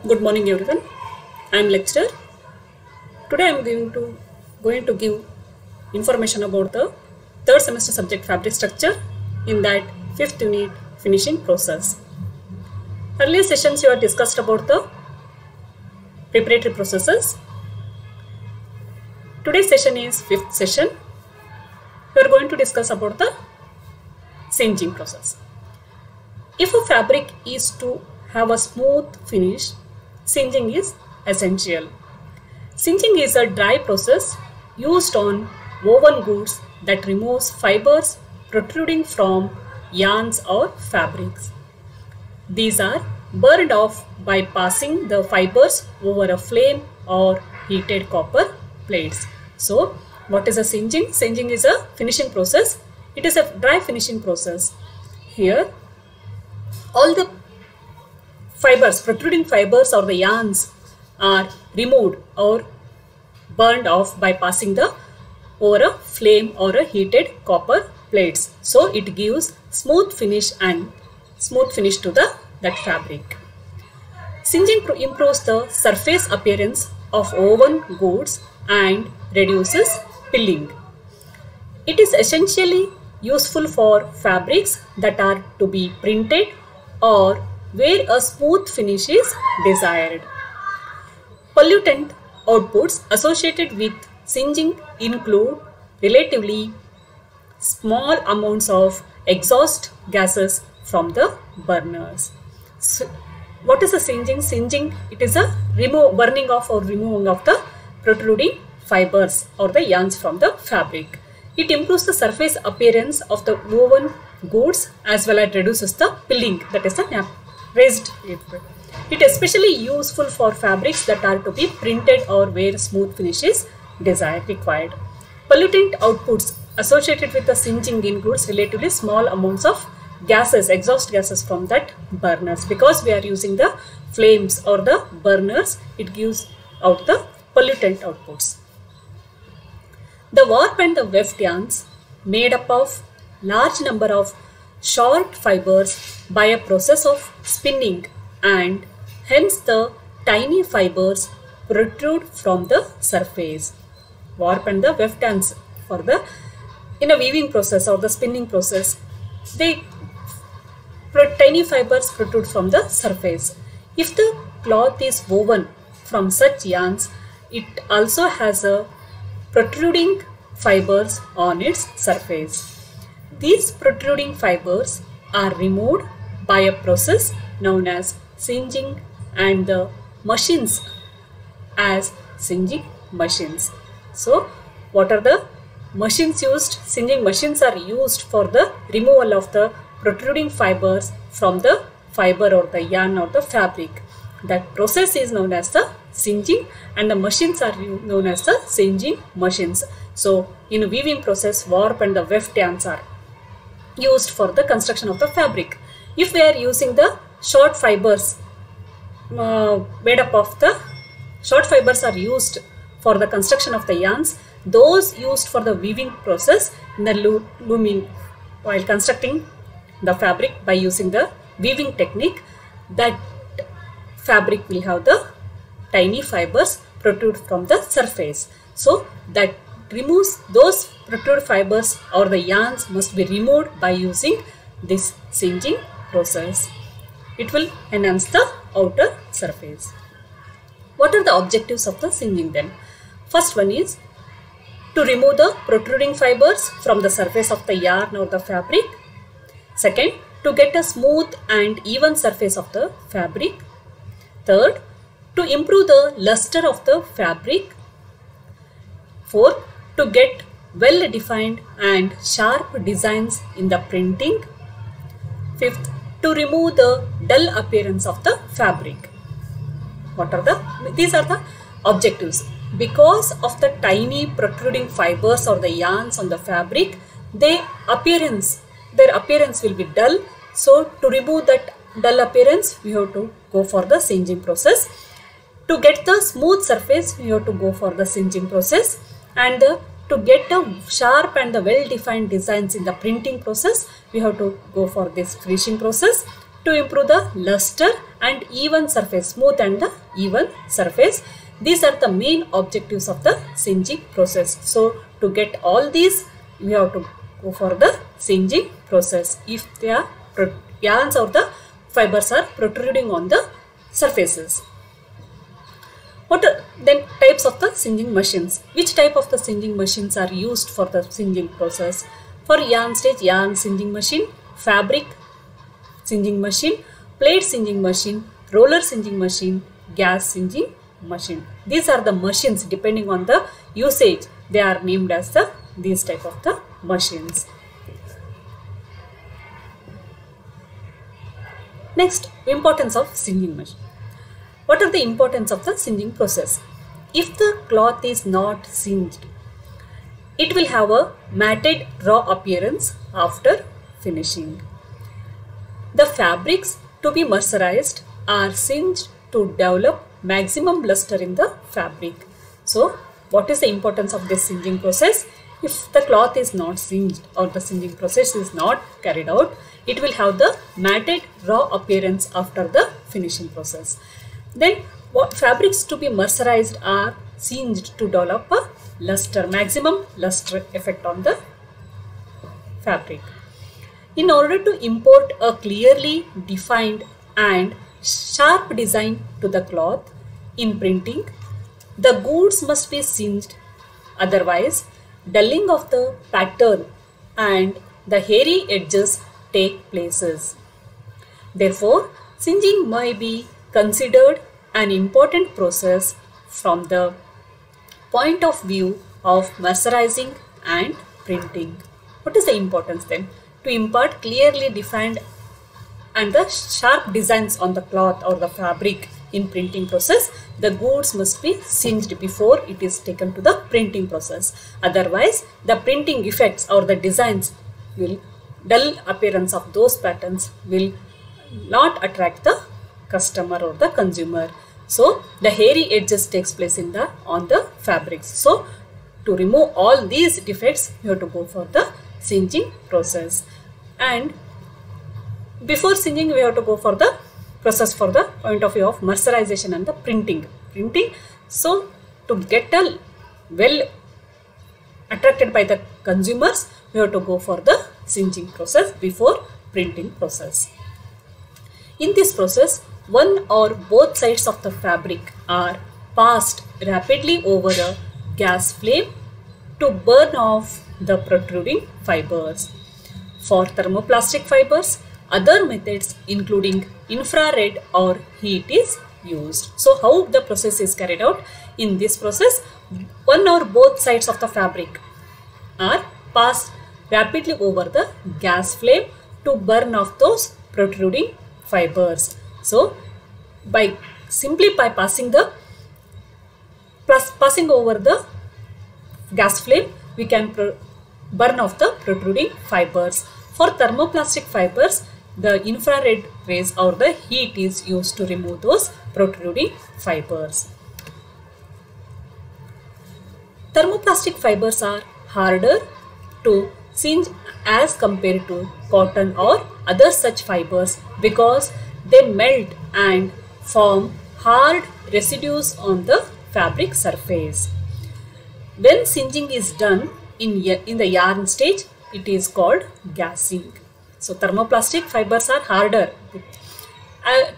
Good morning everyone. I am lecturer. Today I am going to give information about the third semester subject fabric structure, in that fifth unit finishing process. Earlier sessions you have discussed about the preparatory processes. Today's session is fifth session. We are going to discuss about the singeing process. If a fabric is to have a smooth finish, singeing is essential. Singeing is a dry process used on woven goods that removes fibers protruding from yarns or fabrics. These are burned off by passing the fibers over a flame or heated copper plates. So, what is a singeing? Singeing is a finishing process. It is a dry finishing process. Here, all the fibers, protruding fibers or the yarns are removed or burned off by passing the over a flame or a heated copper plates. So it gives smooth finish to that fabric. Singeing improves the surface appearance of woven goods and reduces pilling. It is essentially useful for fabrics that are to be printed or where a smooth finish is desired. Pollutant outputs associated with singeing include relatively small amounts of exhaust gases from the burners. So, what is a singeing? Singeing, it is a burning off or removing of the protruding fibers or the yarns from the fabric. It improves the surface appearance of the woven goods as well as reduces the pilling, that is the raised. It is especially useful for fabrics that are to be printed or where smooth finish is required. Pollutant outputs associated with the singeing includes relatively small amounts of gases, exhaust gases from that burners. Because we are using the flames or the burners, it gives out the pollutant outputs. The warp and the weft yarns, made up of large number of short fibers by a process of spinning, and hence the tiny fibers protrude from the surface. Warp and the weft yarns in a weaving process or the spinning process, tiny fibers protrude from the surface. If the cloth is woven from such yarns, it also has a protruding fibers on its surface. These protruding fibers are removed by a process known as singeing, and the machines as singeing machines. So, what are the machines used? Singeing machines are used for the removal of the protruding fibers from the fiber or the yarn or the fabric. That process is known as the singeing, and the machines are known as the singeing machines. So, in a weaving process, warp and the weft yarns are used for the construction of the fabric. If we are using the short fibers made up of the short fibers are used for the construction of the yarns, those used for the weaving process in the looming while constructing the fabric by using the weaving technique, that fabric will have the tiny fibers protrude from the surface. So that removes those protrude fibers or the yarns must be removed by using this singeing process. It will enhance the outer surface. What are the objectives of the singeing then? First one is to remove the protruding fibers from the surface of the yarn or the fabric. Second, to get a smooth and even surface of the fabric. Third, to improve the luster of the fabric. Fourth, to get well defined and sharp designs in the printing. Fifth, to remove the dull appearance of the fabric. These are the objectives. Because of the tiny protruding fibers or the yarns on the fabric, their appearance will be dull. So to remove that dull appearance, we have to go for the singeing process. To get the smooth surface, we have to go for the singeing process. And to get the sharp and the well-defined designs in the printing process, we have to go for this finishing process. To improve the luster and even surface, smooth and the even surface. These are the main objectives of the singeing process. So to get all these, we have to go for the singeing process if the yarns or the fibers are protruding on the surfaces. What are then types of the singeing machines? Which type of the singeing machines are used for the singeing process? For yarn stage, yarn singeing machine, fabric singeing machine, plate singeing machine, roller singeing machine, gas singeing machine. These are the machines. Depending on the usage, they are named as these type of the machines. Next, importance of singeing machine. What are the importance of the singeing process? If the cloth is not singed, it will have a matted raw appearance after finishing. The fabrics to be mercerized are singed to develop maximum luster in the fabric. So, what is the importance of this singeing process? If the cloth is not singed or the singeing process is not carried out, it will have the matted raw appearance after the finishing process. Then what fabrics to be mercerized are singed to develop a luster, maximum luster effect on the fabric. In order to import a clearly defined and sharp design to the cloth in printing, the goods must be singed, otherwise dulling of the pattern and the hairy edges take places. Therefore, singeing may be considered an important process from the point of view of mercerizing and printing. What is the importance then? To impart clearly defined and the sharp designs on the cloth or the fabric in printing process, the goods must be singed before it is taken to the printing process. Otherwise, the printing effects or the designs will dull appearance of those patterns will not attract the customer or the consumer. So the hairy edges takes place in the on the fabrics. So to remove all these defects, you have to go for the singeing process. And before singeing, we have to go for the process for the point of view of mercerization and the printing. So to get a well attracted by the consumers, we have to go for the singeing process before printing process. In this process, one or both sides of the fabric are passed rapidly over a gas flame to burn off the protruding fibers. For thermoplastic fibers, other methods including infrared or heat is used. So how the process is carried out? In this process, one or both sides of the fabric are passed rapidly over the gas flame to burn off those protruding fibers. So simply by passing over the gas flame, we can burn off the protruding fibers. For thermoplastic fibers, the infrared rays or the heat is used to remove those protruding fibers. Thermoplastic fibers are harder to singe as compared to cotton or other such fibers because they melt and form hard residues on the fabric surface. When singeing is done in the yarn stage, it is called gassing. So thermoplastic fibers are harder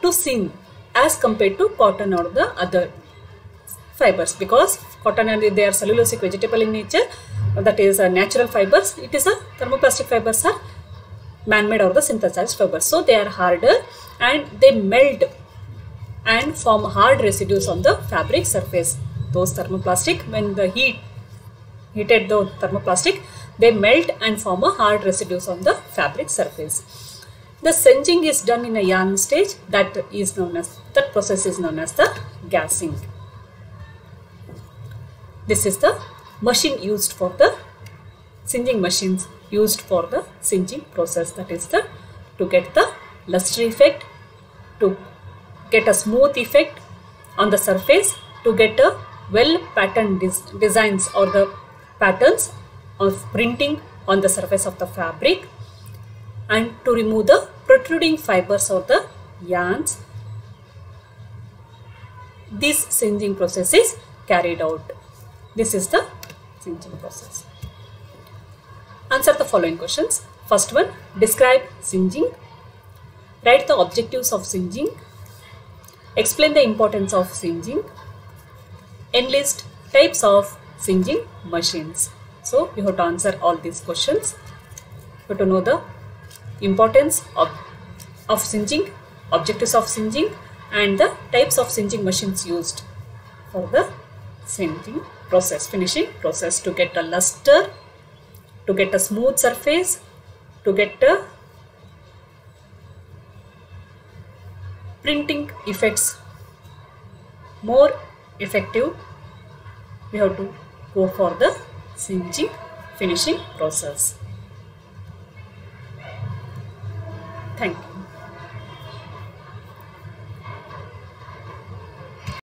to singe as compared to cotton or the other fibers, because cotton and they are cellulosic vegetable in nature, that is natural fibers. It is a thermoplastic fibers are man-made or the synthesized fibers. So they are harder and they melt and form hard residues on the fabric surface. Those thermoplastic, when the heated the thermoplastic, they melt and form a hard residues on the fabric surface. The singeing is done in a yarn stage, that process is known as the gassing. This is the machine used for the singeing machines used for the singeing process, that is to get the luster effect, to get a smooth effect on the surface, to get a well patterned designs or the patterns of printing on the surface of the fabric, and to remove the protruding fibers or the yarns, this singeing process is carried out. This is the singeing process. Answer the following questions. First one, describe singeing. Write the objectives of singeing. Explain the importance of singeing. Enlist types of singeing machines. So you have to answer all these questions. You have to know the importance of singeing, objectives of singeing, and the types of singeing machines used for the singeing process, finishing process, to get a luster, to get a smooth surface, to get a printing effects more effective. We have to go for the singeing finishing process.